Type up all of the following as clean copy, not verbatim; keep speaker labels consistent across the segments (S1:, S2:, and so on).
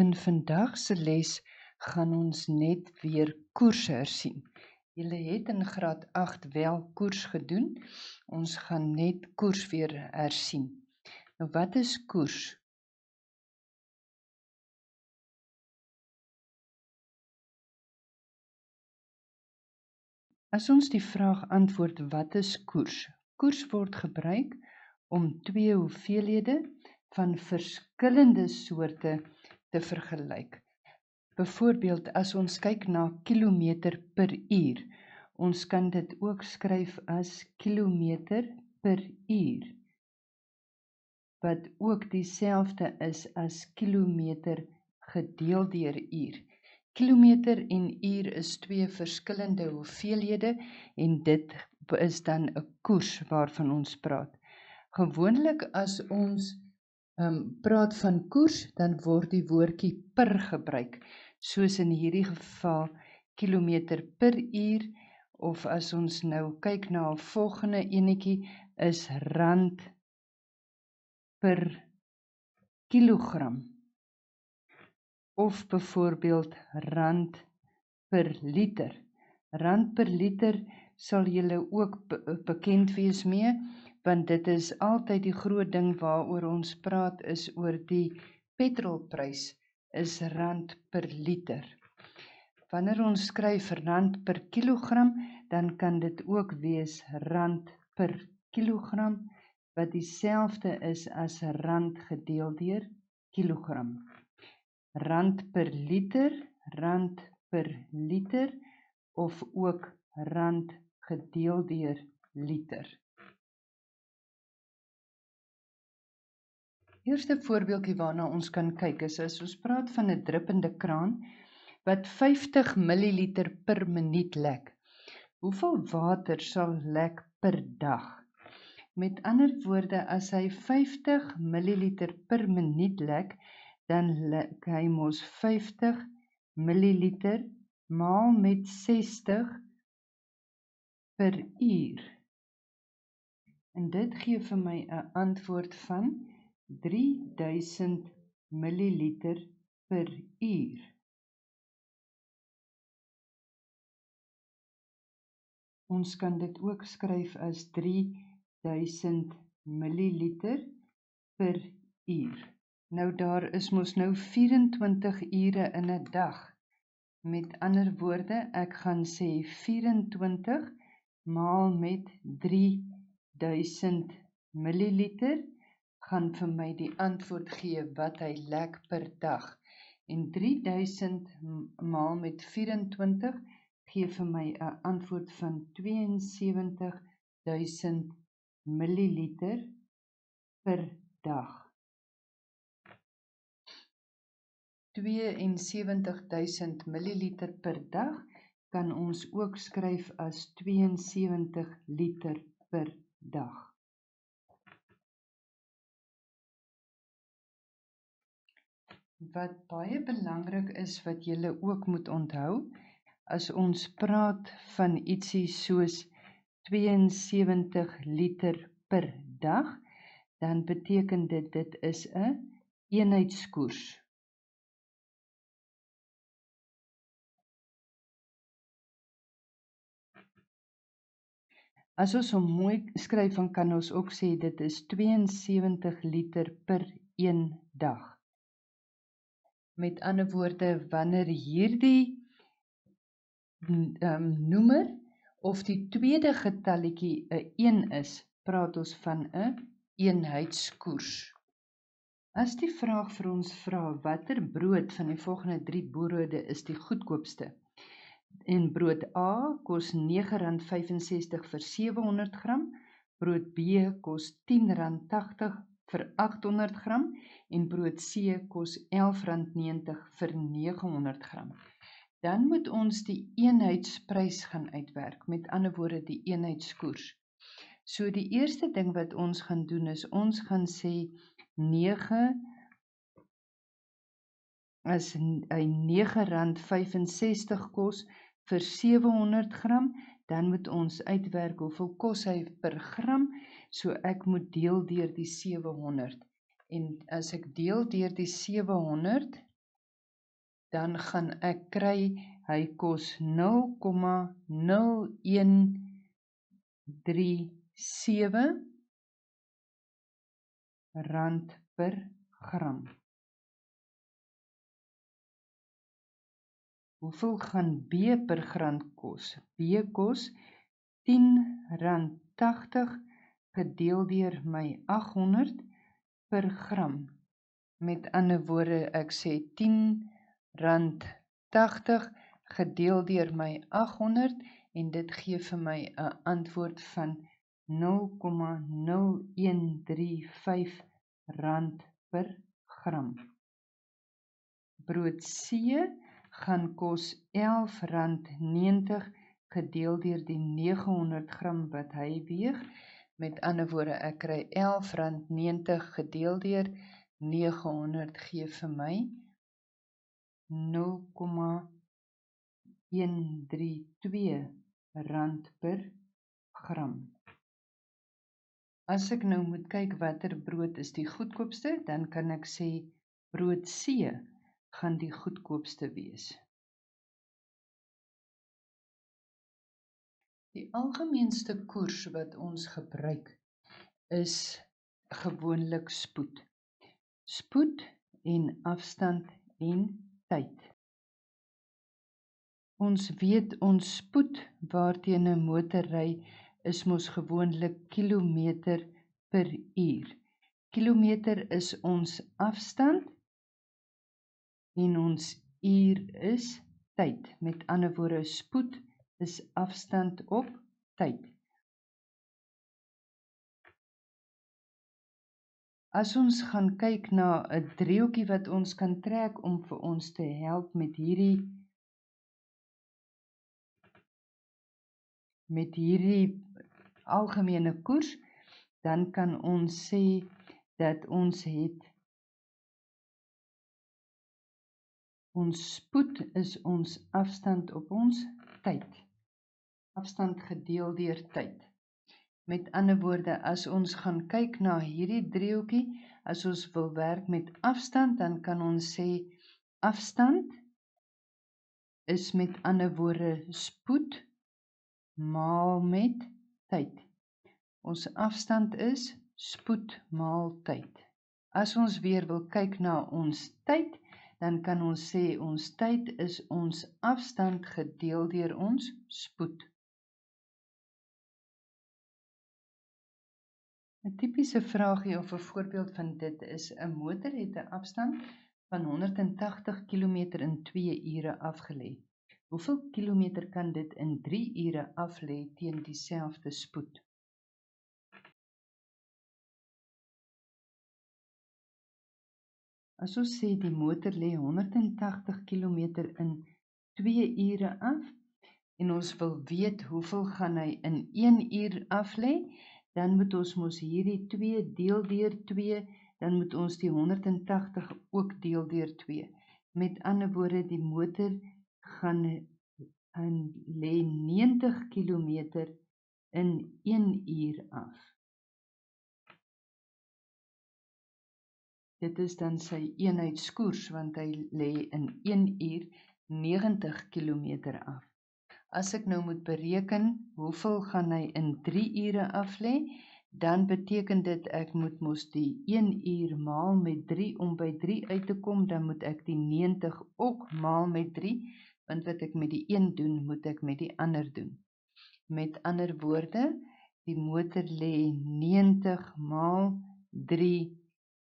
S1: In vandag se les gaan ons net weer koers hersien. Julle het in graad 8 wel koers gedoen. Ons gaan net koers weer hersien. Nou wat is koers? As ons die vraag antwoord wat is koers? Koers word gebruik om twee hoeveelhede van verskillende soorte te vergelyk. Byvoorbeeld, as ons kyk na kilometer per uur, ons kan dit ook skryf as kilometer per uur, wat ook dieselfde is as kilometer gedeel deur uur. Kilometer en uur is twee verskillende hoeveelhede en dit is dan 'n koers waarvan ons praat. Gewoonlik as ons praat van koers, dan word die woordjie per gebruik, soos in hierdie geval kilometer per uur, of as ons nou kyk na 'n volgende enetjie, is rand per kilogram, of byvoorbeeld rand per liter. Rand per liter sal julle ook bekend wees mee, want dit is altyd die groot ding waaroor ons praat is oor die petrolprys, is rand per liter. Wanneer ons skryf rand per kilogram, dan kan dit ook wees rand per kilogram, wat dieselfde is as rand gedeel deur kilogram. Rand per liter, of ook rand gedeel deur liter. Eerste voorbeeldjie waarna ons kan kyk is as ons praat van 'n druppende kraan wat 50 milliliter per minuut lek. Hoeveel water sal lek per dag? Met ander woorde, as hy 50 milliliter per minuut lek, dan lek hy mos 50 milliliter maal met 60 per uur. En dit gee vir my 'n antwoord van 3000 milliliter per uur. Ons kan dit ook skryf as 3000 milliliter per uur. Nou daar is mos nou 24 ure in 'n dag. Met ander woorde, ek gaan sê 24 maal met 3000 milliliter gaan vir my die antwoord gee wat hy lek per dag. En 3000 maal met 24 gee vir my 'n antwoord van 72.000 milliliter per dag. 72.000 milliliter per dag kan ons ook skryf as 72 liter per dag. Wat baie belangrik is wat julle ook moet onthou, as ons praat van ietsie soos 72 liter per dag, dan beteken dit is 'n eenheidskoers. As ons hom mooi skryf, dan kan ons ook sê dit is 72 liter per een dag. Met ander woorde, wanneer hierdie noemer of die tweede getalletjie 'n 1 is, praat ons van 'n eenheidskoers. As die vraag vir ons vra watter brood van die volgende 3 brode is die goedkoopste, en brood A kos R9.65 vir 700 gram, brood B kos R10.80 vir 800 gram en brood C kos R11.90 vir 900 gram. Dan moet ons die eenheidsprys gaan uitwerk, met ander woorde die eenheidskoers. So die eerste ding wat ons gaan doen is, ons gaan sê 9, as hy R9.65 kos vir 700 gram, dan moet ons uitwerk hoeveel kos hy per gram, so ek moet deel deur die 700. En as ek deel deur die 700, dan gaan ek kry, hy kos 0,0137 rand per gram. Hoeveel gaan B per gram kos? B kos R10,80 gedeel deur my 800 per gram. Met ander woorde, ek sê R10,80 gedeel deur my 800 en dit gee vir my 'n antwoord van 0,0135 rand per gram. Brood C gaan kos R11,90 gedeel deur die 900 gram wat hy weeg. Met ander woorde, ek kry R11,90 gedeel deur 900 gee vir my 0,132 rand per gram. As ek nou moet kyk watter brood is die goedkoopste, dan kan ek sê brood C gaan die goedkoopste wees. Die algemeenste koers wat ons gebruik is gewoonlik spoed. Spoed en afstand en tyd. Ons weet ons spoed waarteen 'n motor ry is mos gewoonlik kilometer per uur. Kilometer is ons afstand en ons uur is tyd. Met ander woorde, spoed is afstand op tyd. As ons gaan kyk na 'n driehoekie wat ons kan trek om vir ons te help met hierdie algemene koers, dan kan ons sê dat ons het ons spoed is ons afstand op ons tyd. Afstand gedeel deur tyd. Met ander woorde, as ons gaan kyk na hierdie driehoekie, as ons wil werk met afstand, dan kan ons sê afstand is met ander woorde spoed maal met tyd. Ons afstand is spoed maal tyd. As ons weer wil kyk na ons tyd, dan kan ons sê ons tyd is ons afstand gedeel deur ons spoed. 'n Tipiese vraagie of 'n voorbeeld van dit is 'n motor het 'n afstand van 180 km in 2 ure afgelê. Hoeveel kilometer kan dit in 3 ure aflê teen dieselfde spoed? As ons sê die motor lê 180 km in 2 ure af en ons wil weet hoeveel gaan hy in 1 uur aflê, dan moet ons mos hierdie 2 deel deur 2, dan moet ons die 180 ook deel deur 2. Met ander woorde, die motor gaan lê 90 km in 1 uur af. Dit is dan sy eenheidskoers, want hy lê in 1 uur 90 km af. As ek nou moet bereken hoeveel gaan hy in 3 ure aflê, dan beteken dit ek moet mos die 1 uur maal met 3 om by 3 uit te kom, dan moet ek die 90 ook maal met 3, want wat ek met die een doen, moet ek met die ander doen. Met ander woorde, die motor lê 90 maal 3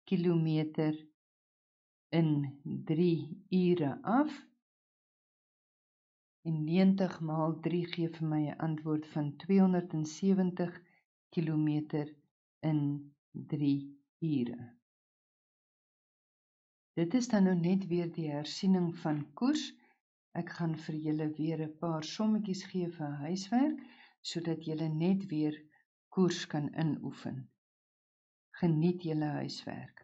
S1: kilometer in 3 ure af, en 90 maal 3 gee vir my 'n antwoord van 270 kilometer in 3 ure. Dit is dan nou net weer die hersiening van koers. Ek gaan vir julle weer 'n paar sommetjies gee vir huiswerk, sodat julle net weer koers kan inoefen. Geniet julle huiswerk.